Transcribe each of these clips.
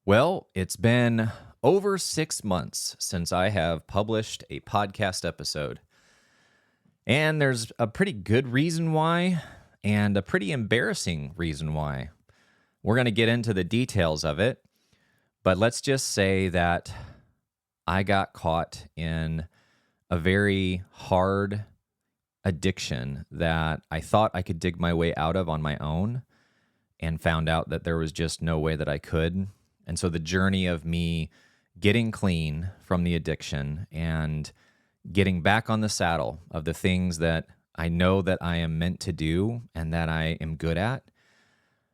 Well, it's been over 6 months since I have published a podcast episode. And there's a pretty good reason why, and a pretty embarrassing reason why. We're going to get into the details of it, but let's just say that I got caught in a very hard addiction that I thought I could dig my way out of on my own, and found out that there was just no way that I could. And so the journey of me getting clean from the addiction and getting back on the saddle of the things that I know that I am meant to do and that I am good at,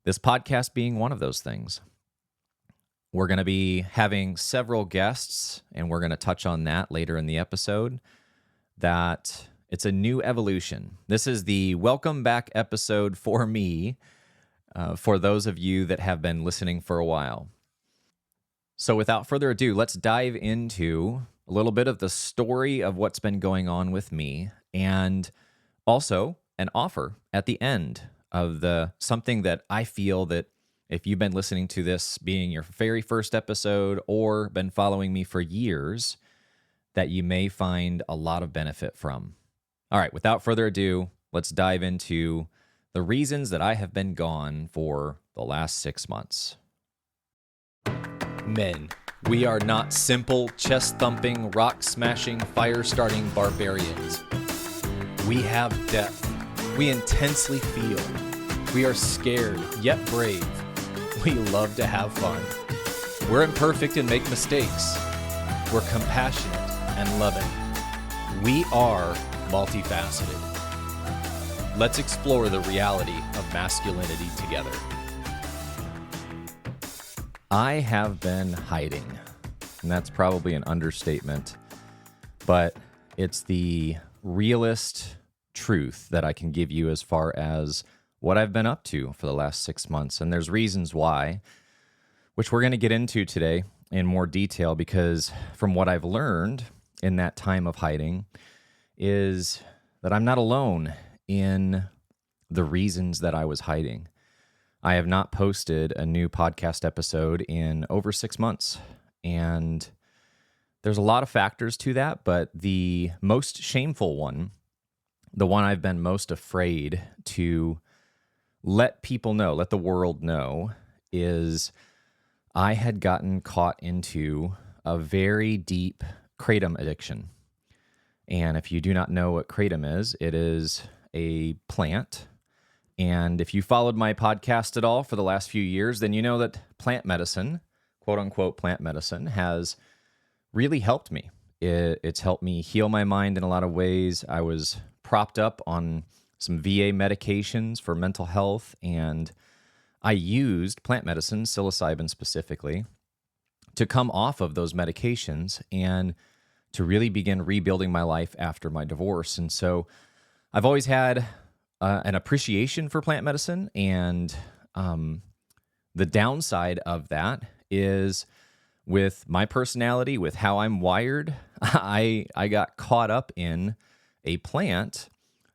this podcast being one of those things. We're going to be having several guests, and we're going to touch on that later in the episode, that it's a new evolution. This is the welcome back episode for me, for those of you that have been listening for a while. So without further ado, let's dive into a little bit of the story of what's been going on with me, and also an offer at the end of something that I feel that if you've been listening to this being your very first episode or been following me for years, that you may find a lot of benefit from. All right, without further ado, let's dive into the reasons that I have been gone for the last 6 months. Men, we are not simple, chest-thumping, rock-smashing, fire-starting barbarians. We have depth. We intensely feel. We are scared, yet brave. We love to have fun. We're imperfect and make mistakes. We're compassionate and loving. We are multifaceted. Let's explore the reality of masculinity together. I have been hiding, and that's probably an understatement, but it's the realest truth that I can give you as far as what I've been up to for the last 6 months. And there's reasons why, which we're going to get into today in more detail, because from what I've learned in that time of hiding is that I'm not alone in the reasons that I was hiding. I have not posted a new podcast episode in over 6 months, and there's a lot of factors to that, but the most shameful one, the one I've been most afraid to let people know, let the world know, is I had gotten caught into a very deep Kratom addiction. And if you do not know what Kratom is, it is a plant. And if you followed my podcast at all for the last few years, then you know that plant medicine, quote unquote plant medicine, has really helped me. It's helped me heal my mind in a lot of ways. I was propped up on some VA medications for mental health, and I used plant medicine, psilocybin specifically, to come off of those medications and to really begin rebuilding my life after my divorce. And so I've always had an appreciation for plant medicine, and the downside of that is with my personality, with how I'm wired, I got caught up in a plant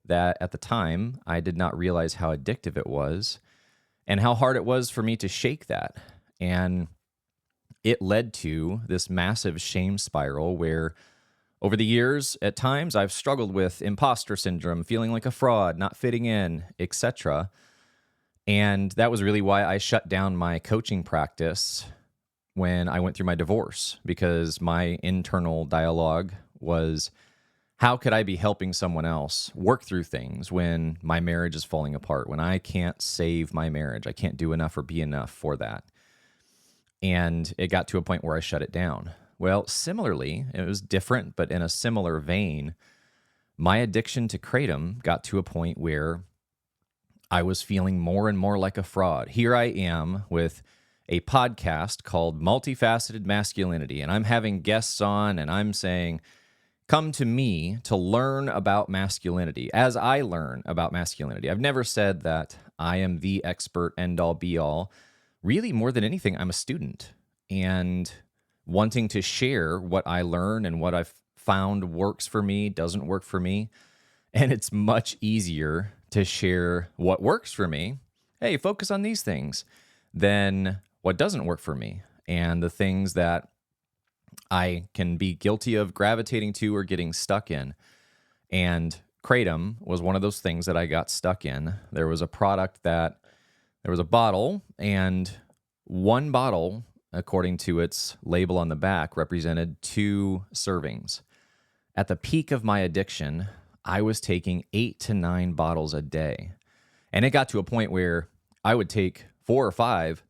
that at the time I did not realize how addictive it was and how hard it was for me to shake that. And it led to this massive shame spiral where over the years, at times, I've struggled with imposter syndrome, feeling like a fraud, not fitting in, etc. And that was really why I shut down my coaching practice when I went through my divorce, because my internal dialogue was, how could I be helping someone else work through things when my marriage is falling apart, when I can't save my marriage, I can't do enough or be enough for that. And it got to a point where I shut it down. Well, similarly, it was different, but in a similar vein, my addiction to Kratom got to a point where I was feeling more and more like a fraud. Here I am with a podcast called Multifaceted Masculinity, and I'm having guests on, and I'm saying, come to me to learn about masculinity as I learn about masculinity. I've never said that I am the expert, end-all, be-all. Really, more than anything, I'm a student, and wanting to share what I learn and what I've found works for me, doesn't work for me. And it's much easier to share what works for me. Hey, focus on these things, than what doesn't work for me. and the things that I can be guilty of gravitating to or getting stuck in. And Kratom was one of those things that I got stuck in. There was a bottle, and one bottle, according to its label on the back, represented 2 servings. At the peak of my addiction, I was taking 8 to 9 bottles a day. And it got to a point where I would take 4 or 5,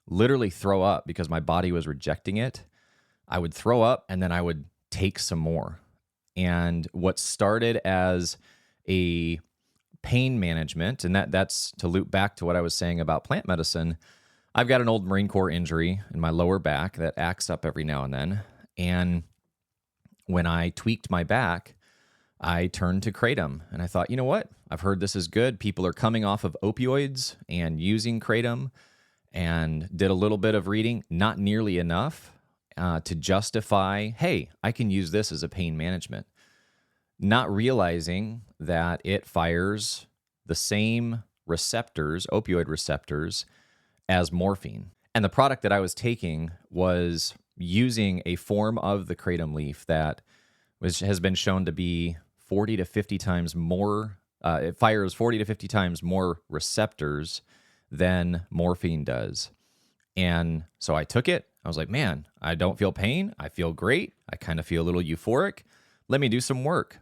literally throw up because my body was rejecting it. I would throw up and then I would take some more. And what started as a pain management, and that's to loop back to what I was saying about plant medicine. I've got an old Marine Corps injury in my lower back that acts up every now and then. And when I tweaked my back, I turned to Kratom, and I thought, you know what? I've heard this is good. People are coming off of opioids and using Kratom, and did a little bit of reading, not nearly enough to justify, hey, I can use this as a pain management. Not realizing that it fires the same receptors, opioid receptors, as morphine. And the product that I was taking was using a form of the Kratom leaf that has been shown to be 40 to 50 times more, it fires 40 to 50 times more receptors than morphine does. And so I took it. I was like, man, I don't feel pain. I feel great. I kind of feel a little euphoric. Let me do some work.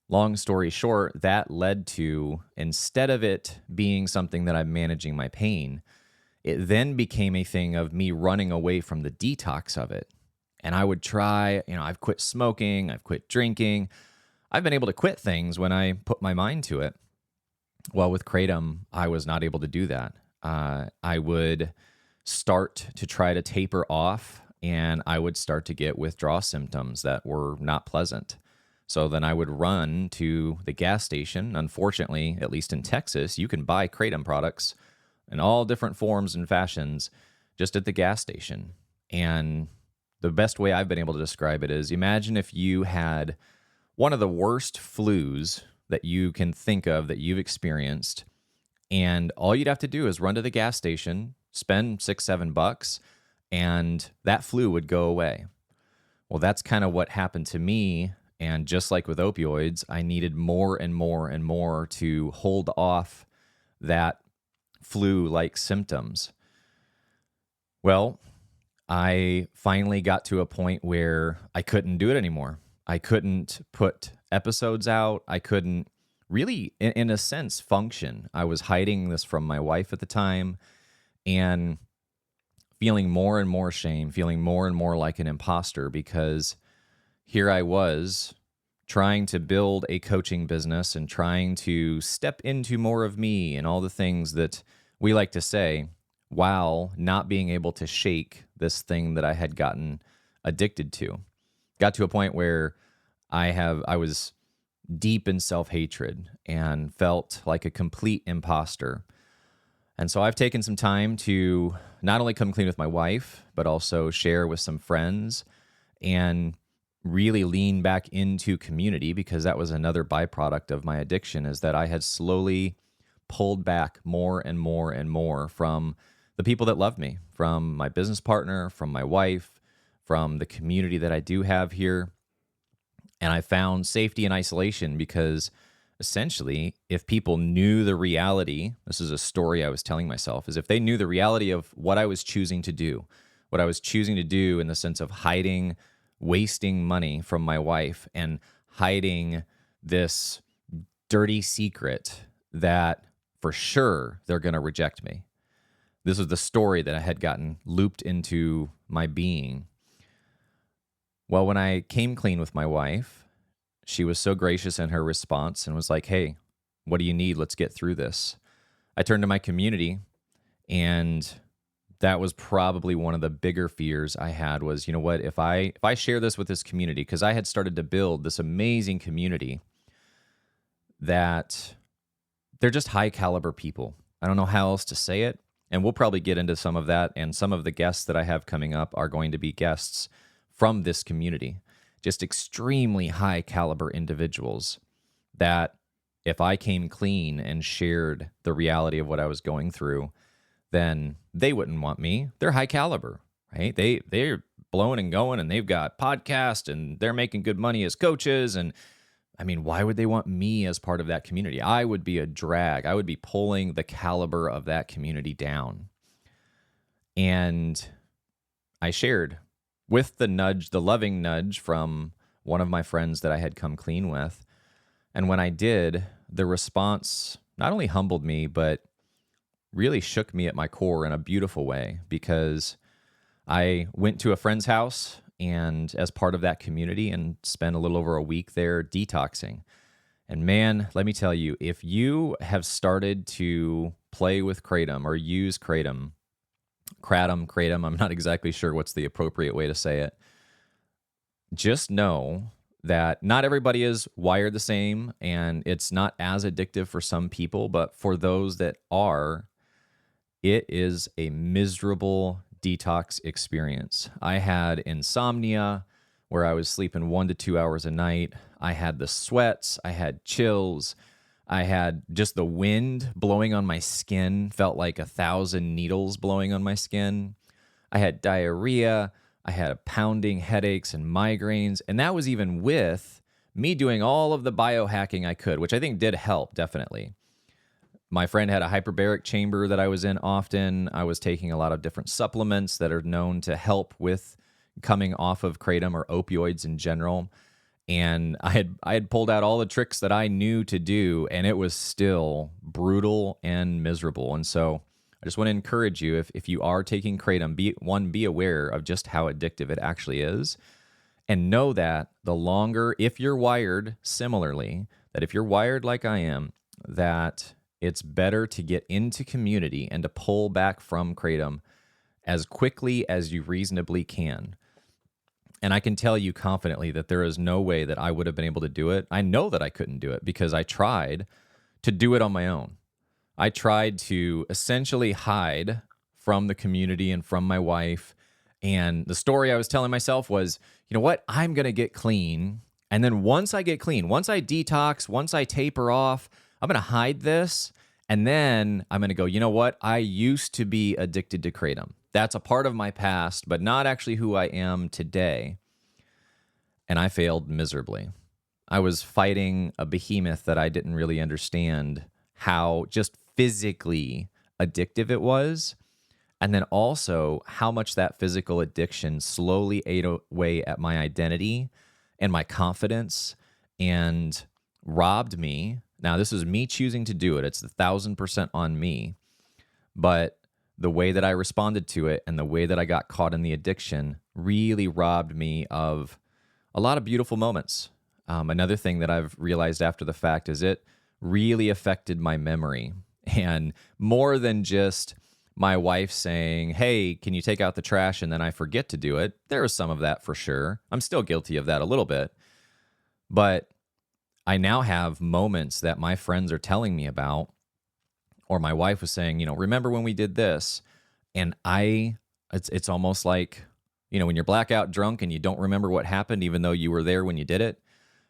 Long story short, that led to, instead of it being something that I'm managing my pain, it then became a thing of me running away from the detox of it. And I would try, I've quit smoking, I've quit drinking. I've been able to quit things when I put my mind to it. Well, with Kratom, I was not able to do that. I would start to try to taper off, and I would start to get withdrawal symptoms that were not pleasant. So then I would run to the gas station. Unfortunately, at least in Texas, you can buy Kratom products in all different forms and fashions just at the gas station. And the best way I've been able to describe it is, imagine if you had one of the worst flus that you can think of that you've experienced, and all you'd have to do is run to the gas station, spend $6-7, and that flu would go away. Well, that's kind of what happened to me. And just like with opioids, I needed more and more and more to hold off that flu-like symptoms. Well, I finally got to a point where I couldn't do it anymore. I couldn't put episodes out. I couldn't really, in a sense, function. I was hiding this from my wife at the time and feeling more and more shame, feeling more and more like an imposter, because here I was trying to build a coaching business and trying to step into more of me and all the things that we like to say, while not being able to shake this thing that I had gotten addicted to. Got to a point where I was deep in self-hatred and felt like a complete imposter. And so I've taken some time to not only come clean with my wife, but also share with some friends and really lean back into community, because that was another byproduct of my addiction, is that I had slowly pulled back more and more and more from the people that love me, from my business partner, from my wife, from the community that I do have here. And I found safety in isolation, because essentially, if people knew the reality, this is a story I was telling myself, is if they knew the reality of what I was choosing to do in the sense of hiding, wasting money from my wife and hiding this dirty secret that for sure they're going to reject me. This was the story that I had gotten looped into my being. Well, when I came clean with my wife, she was so gracious in her response and was like, hey, what do you need? Let's get through this. I turned to my community, and that was probably one of the bigger fears I had was, you know what, if I share this with this community, because I had started to build this amazing community that they're just high caliber people. I don't know how else to say it. And we'll probably get into some of that. And some of the guests that I have coming up are going to be guests from this community, just extremely high caliber individuals that if I came clean and shared the reality of what I was going through, then they wouldn't want me. They're high caliber. right? They're blowing and going, and they've got podcasts, and they're making good money as coaches. And I mean, why would they want me as part of that community? I would be a drag. I would be pulling the caliber of that community down. And I shared with the nudge, the loving nudge from one of my friends that I had come clean with. And when I did, the response not only humbled me, but really shook me at my core in a beautiful way, because I went to a friend's house and as part of that community and spent a little over a week there detoxing. And man, let me tell you, if you have started to play with Kratom or use Kratom, I'm not exactly sure what's the appropriate way to say it. Just know that not everybody is wired the same, and it's not as addictive for some people, but for those that are, it is a miserable detox experience. I had insomnia where I was sleeping 1 to 2 hours a night. I had the sweats, I had chills, I had just the wind blowing on my skin, felt like 1,000 needles blowing on my skin. I had diarrhea, I had pounding headaches and migraines, and that was even with me doing all of the biohacking I could, which I think did help, definitely. My friend had a hyperbaric chamber that I was in often. I was taking a lot of different supplements that are known to help with coming off of Kratom or opioids in general. And I had pulled out all the tricks that I knew to do, and it was still brutal and miserable. And so I just want to encourage you, if you are taking Kratom, be aware of just how addictive it actually is. And know that the longer, if you're wired similarly, that if you're wired like I am, that it's better to get into community and to pull back from Kratom as quickly as you reasonably can. And I can tell you confidently that there is no way that I would have been able to do it. I know that I couldn't do it because I tried to do it on my own. I tried to essentially hide from the community and from my wife. And the story I was telling myself was, you know what? I'm going to get clean. And then once I get clean, once I detox, once I taper off, I'm going to hide this. And then I'm going to go, you know what? I used to be addicted to Kratom. That's a part of my past, but not actually who I am today. And I failed miserably. I was fighting a behemoth that I didn't really understand how just physically addictive it was. And then also how much that physical addiction slowly ate away at my identity and my confidence and robbed me. Now, this is me choosing to do it. It's 1,000% on me. But the way that I responded to it and the way that I got caught in the addiction really robbed me of a lot of beautiful moments. Another thing that I've realized after the fact is it really affected my memory. And more than just my wife saying, hey, can you take out the trash? And then I forget to do it. There was some of that for sure. I'm still guilty of that a little bit. But I now have moments that my friends are telling me about, or my wife was saying, remember when we did this? And it's almost like, when you're blackout drunk and you don't remember what happened, even though you were there when you did it.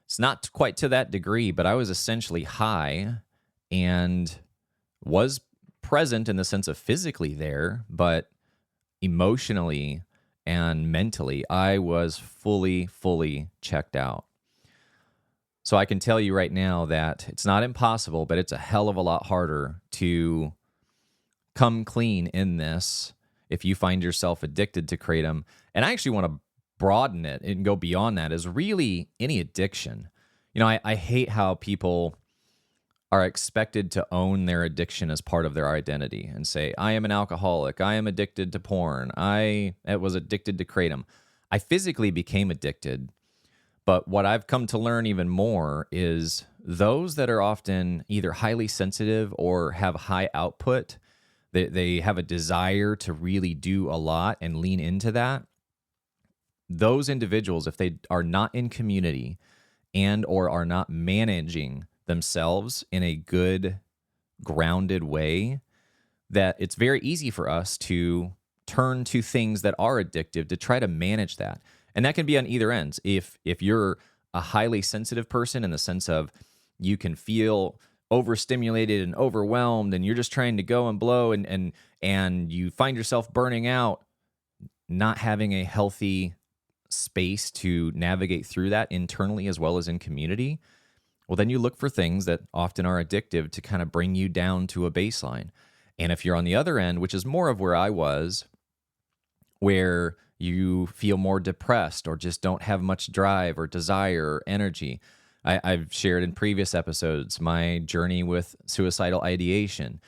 It's not quite to that degree, but I was essentially high and was present in the sense of physically there, but emotionally and mentally, I was fully checked out. So I can tell you right now that it's not impossible, but it's a hell of a lot harder to come clean in this if you find yourself addicted to Kratom. And I actually want to broaden it and go beyond that, is really any addiction. I hate how people are expected to own their addiction as part of their identity and say, I am an alcoholic, I am addicted to porn, I was addicted to Kratom. I physically became addicted. But what I've come to learn even more is those that are often either highly sensitive or have high output, they have a desire to really do a lot and lean into that. Those individuals, if they are not in community and or are not managing themselves in a good, grounded way, that it's very easy for us to turn to things that are addictive to try to manage that. And that can be on either ends. If you're a highly sensitive person in the sense of you can feel overstimulated and overwhelmed and you're just trying to go and blow and you find yourself burning out, not having a healthy space to navigate through that internally as well as in community, well, then you look for things that often are addictive to kind of bring you down to a baseline. And if you're on the other end, which is more of where I was, where you feel more depressed or just don't have much drive or desire or energy. I've shared in previous episodes my journey with suicidal ideation.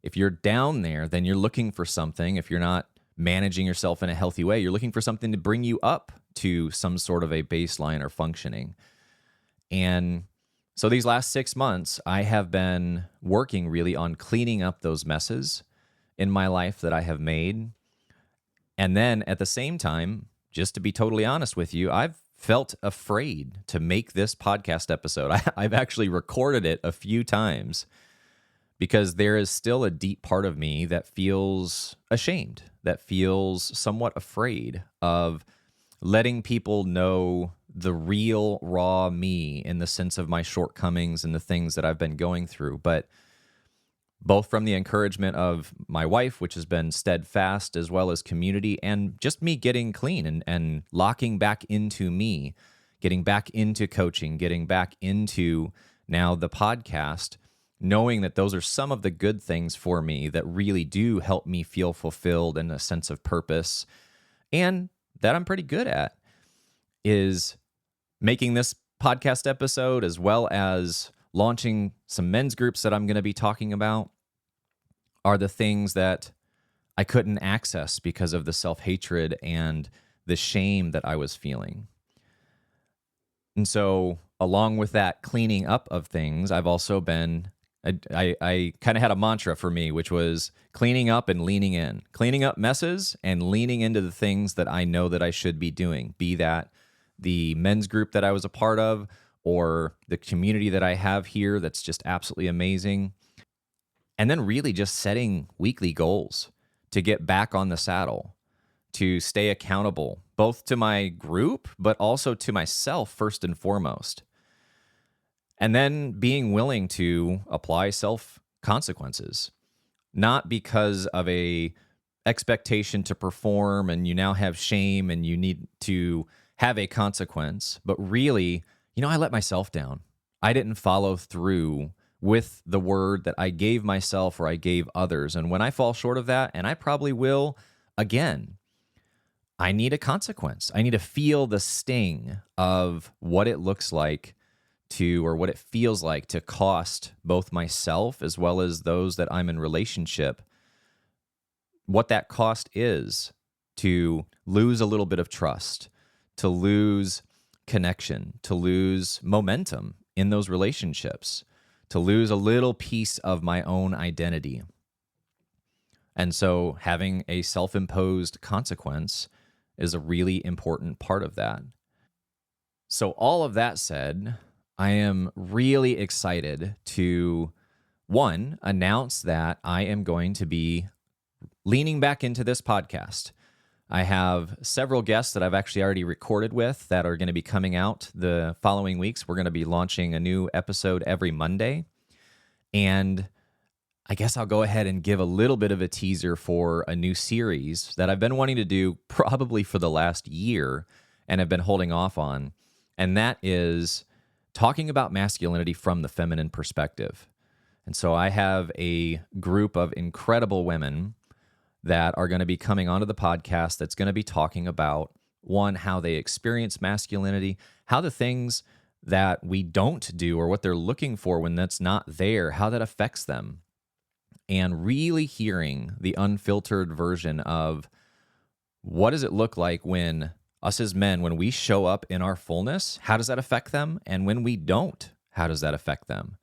If you're down there, then you're looking for something. If you're not managing yourself in a healthy way, you're looking for something to bring you up to some sort of a baseline or functioning. And so these last 6 months, I have been working really on cleaning up those messes in my life that I have made. And then at the same time, just to be totally honest with you, I've felt afraid to make this podcast episode. I've actually recorded it a few times because there is still a deep part of me that feels ashamed, that feels somewhat afraid of letting people know the real, raw me in the sense of my shortcomings and the things that I've been going through. But both from the encouragement of my wife, which has been steadfast, as well as community, and just me getting clean and locking back into me, getting back into coaching, getting back into now the podcast, knowing that those are some of the good things for me that really do help me feel fulfilled and a sense of purpose, and that I'm pretty good at, is making this podcast episode as well as launching some men's groups that I'm going to be talking about are the things that I couldn't access because of the self-hatred and the shame that I was feeling. And so along with that cleaning up of things, I've also been, I kind of had a mantra for me, which was cleaning up and leaning in, cleaning up messes and leaning into the things that I know that I should be doing, be that the men's group that I was a part of, or the community that I have here that's just absolutely amazing. And then really just setting weekly goals to get back on the saddle, to stay accountable, both to my group, but also to myself first and foremost. And then being willing to apply self-consequences, not because of a expectation to perform and you now have shame and you need to have a consequence, but really, I let myself down. I didn't follow through with the word that I gave myself or I gave others. And when I fall short of that, and I probably will again, I need a consequence. I need to feel the sting of what it looks like to, or what it feels like to cost both myself as well as those that I'm in relationship, what that cost is to lose a little bit of trust, to lose connection, to lose momentum in those relationships, to lose a little piece of my own identity. And so having a self-imposed consequence is a really important part of that. So all of that said, I am really excited to, one, announce that I am going to be leaning back into this podcast. I have several guests that I've actually already recorded with that are going to be coming out the following weeks. We're going to be launching a new episode every Monday. And I guess I'll go ahead and give a little bit of a teaser for a new series that I've been wanting to do probably for the last year and have been holding off on. And that is talking about masculinity from the feminine perspective. And so I have a group of incredible women that are going to be coming onto the podcast that's going to be talking about, one, how they experience masculinity, how the things that we don't do or what they're looking for when that's not there, how that affects them, and really hearing the unfiltered version of what does it look like when us as men, when we show up in our fullness, how does that affect them? And when we don't, how does that affect them?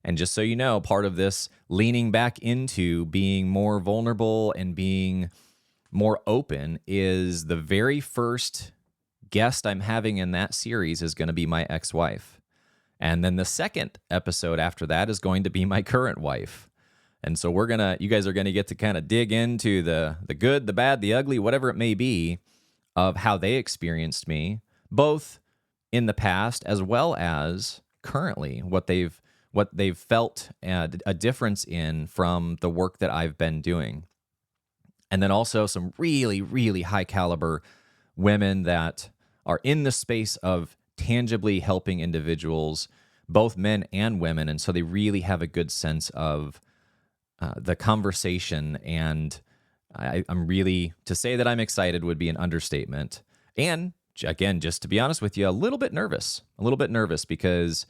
And just so you know, part of this leaning back into being more vulnerable and being more open is the very first guest I'm having in that series is going to be my ex-wife. And then the second episode after that is going to be my current wife. And so you guys are going to get to kind of dig into the good, the bad, the ugly, whatever it may be, of how they experienced me, both in the past as well as currently, what they've felt a difference in from the work that I've been doing. And then also some really, really high caliber women that are in the space of tangibly helping individuals, both men and women. And so they really have a good sense of the conversation. And I'm really, to say that I'm excited would be an understatement. And again, just to be honest with you, a little bit nervous because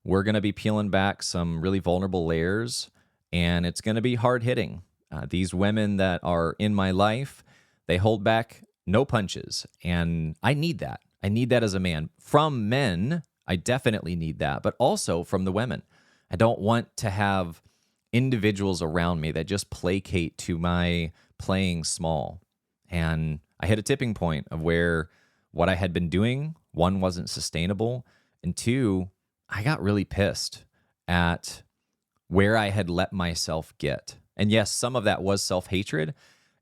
we're going to be peeling back some really vulnerable layers, and it's going to be hard hitting. These women that are in my life, they hold back no punches. And I need that. I need that as a man. From men, I definitely need that, but also from the women. I don't want to have individuals around me that just placate to my playing small. And I hit a tipping point of where what I had been doing, one, wasn't sustainable, and two, I got really pissed at where I had let myself get. And yes, some of that was self-hatred,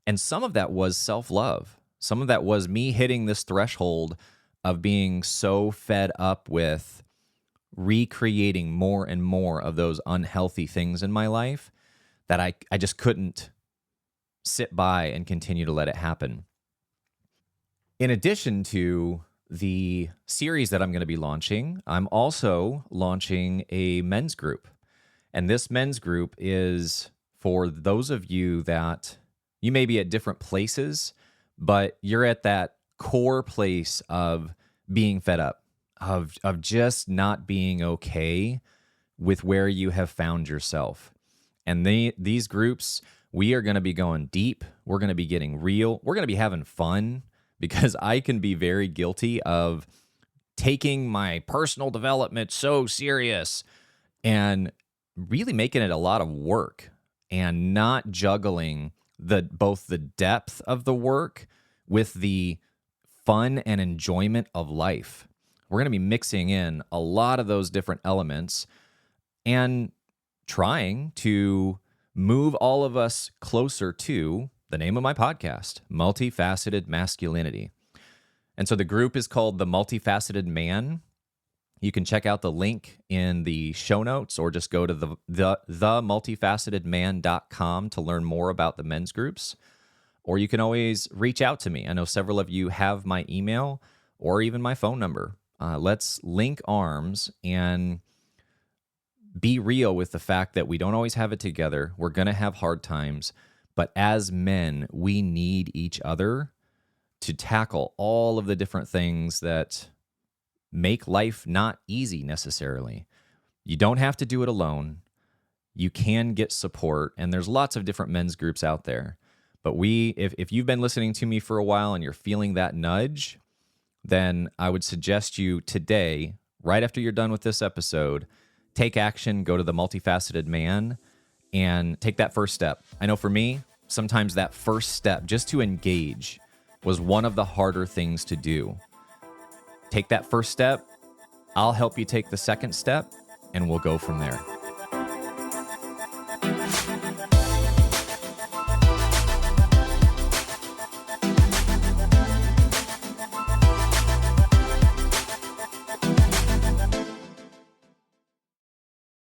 and some of that was self-love. Some of that was me hitting this threshold of being so fed up with recreating more and more of those unhealthy things in my life that I just couldn't sit by and continue to let it happen. In addition to the series that I'm going to be launching, I'm also launching a men's group. And this men's group is for those of you that you may be at different places, but you're at that core place of being fed up, of just not being okay with where you have found yourself. And these groups, we are going to be going deep. We're going to be getting real. We're going to be having fun, because I can be very guilty of taking my personal development so serious and really making it a lot of work and not juggling both the depth of the work with the fun and enjoyment of life. We're going to be mixing in a lot of those different elements and trying to move all of us closer to the name of my podcast, Multifaceted Masculinity. And so the group is called The Multifaceted Man. You can check out the link in the show notes, or just go to the multifacetedman.com to learn more about the men's groups. Or you can always reach out to me. I know several of you have my email or even my phone number. Let's link arms and be real with the fact that we don't always have it together. We're going to have hard times. But as men, we need each other to tackle all of the different things that make life not easy necessarily. You don't have to do it alone. You can get support, and there's lots of different men's groups out there. But if you've been listening to me for a while and you're feeling that nudge, then I would suggest you today, right after you're done with this episode, take action, go to the Multifaceted Man, and take that first step. I know for me, sometimes that first step, just to engage, was one of the harder things to do. Take that first step. I'll help you take the second step, and we'll go from there.